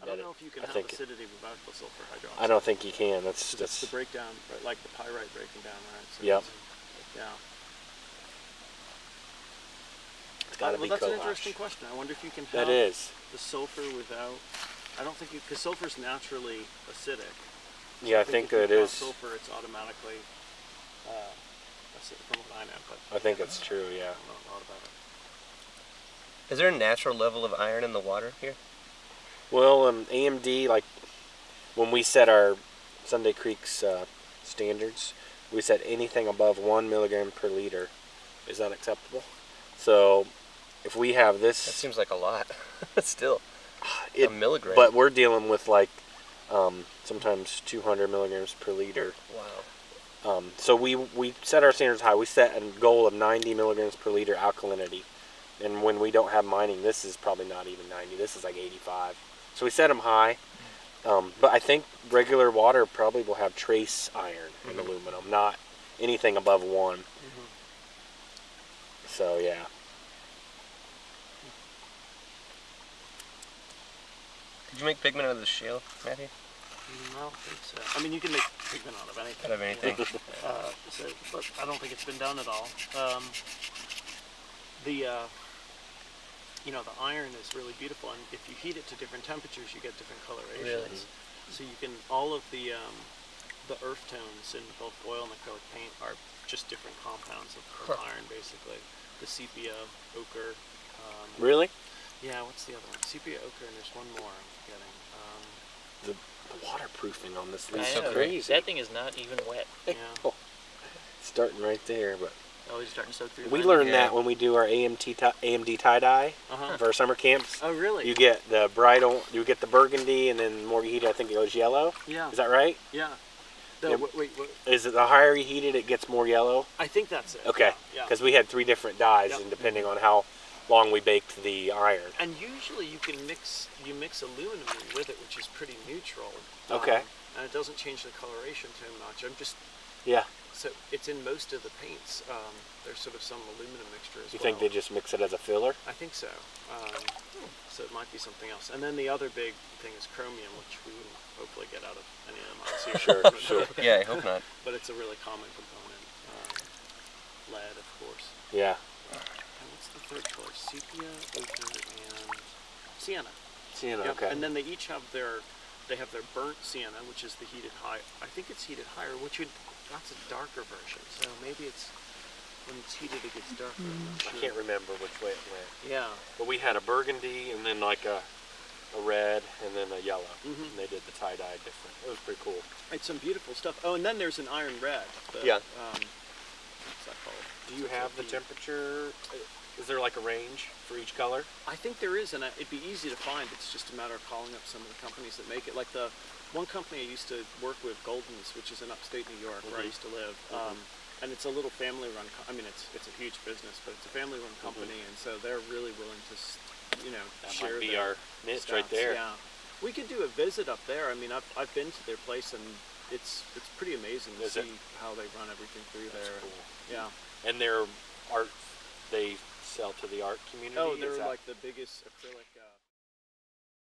I don't know if you can have acidity without the sulfur hydroxide. I don't think you can. That's the breakdown, right, like the pyrite breaking down, right? So yep. Yeah. It's got to be that's an interesting question. I wonder if you can have the sulfur without. I don't think because sulfur's naturally acidic. So yeah, I think it is. Sulfur, it's automatically acidic from what I know. But I think it's true. Yeah. I don't know a lot about it. Is there a natural level of iron in the water here? Well, AMD, like when we set our Sunday Creek's standards, we set anything above 1 milligram per liter is unacceptable. So if we have this, that seems like a lot. Still, a milligram. But we're dealing with like sometimes 200 milligrams per liter. Wow. So we set our standards high. We set a goal of 90 milligrams per liter alkalinity. And when we don't have mining, this is probably not even 90. This is like 85. So we set them high. But I think regular water probably will have trace iron and aluminum, not anything above 1. So, yeah. Did you make pigment out of the shale, Matthew? No, I don't think so. I mean, you can make pigment out of anything. Out of anything. But I don't think it's been done at all. You know, the iron is really beautiful, and if you heat it to different temperatures, you get different colorations. Really? So you can, all of the earth tones in both oil and acrylic paint are just different compounds of iron, basically. The sepia, ochre. Really? Yeah, what's the other one? Sepia, ochre, and there's one more I'm forgetting. The waterproofing on this is so crazy. That thing is not even wet. Yeah. Oh, starting right there, but. Oh, you're starting to soak through. We learned that when we do our AMD tie-dye for our summer camps. Oh, really? You get the you get the burgundy, and then the more you heat it, I think it goes yellow. Yeah. Is that right? Yeah. Wait. Is it the higher you heat it, it gets more yellow? I think that's it. Okay. Yeah. Because we had 3 different dyes, and depending on how long we baked the iron. And usually you can mix aluminum in with it, which is pretty neutral. Okay. And it doesn't change the coloration too much. Yeah. So it's in most of the paints. There's sort of some aluminum mixture as well. You think they just mix it as a filler? I think so. So it might be something else. And then the other big thing is chromium, which we wouldn't hopefully get out of any of the mines here. Sure. Yeah, I hope not. But it's a really common component. Lead, of course. Yeah. And what's the third color? Sepia, ochre, and sienna. Sienna, Yep. okay. And then they each have their burnt sienna, which is the heated high. I think it's heated higher, that's a darker version. So maybe it's when it's heated, it gets darker. I can't remember which way it went. Yeah. But we had a burgundy, and then like a red, and then a yellow. And they did the tie-dye different. It was pretty cool. It's some beautiful stuff. Oh, and then there's an iron red. Yeah. What's that called? Do you have the temperature? Is there like a range for each color? I think there is, and it'd be easy to find. It's just a matter of calling up some of the companies that make it. Like the one company I used to work with, Golden's, which is in upstate New York, where I used to live. And it's a little family-run. I mean, it's a huge business, but it's a family-run company, and so they're really willing to, share. That might be our niche stats. right there. Yeah, we could do a visit up there. I mean, I've been to their place, and it's pretty amazing to see how they run everything through there. Cool. Yeah. And their art, they sell to the art community? Oh, they're like the biggest acrylic.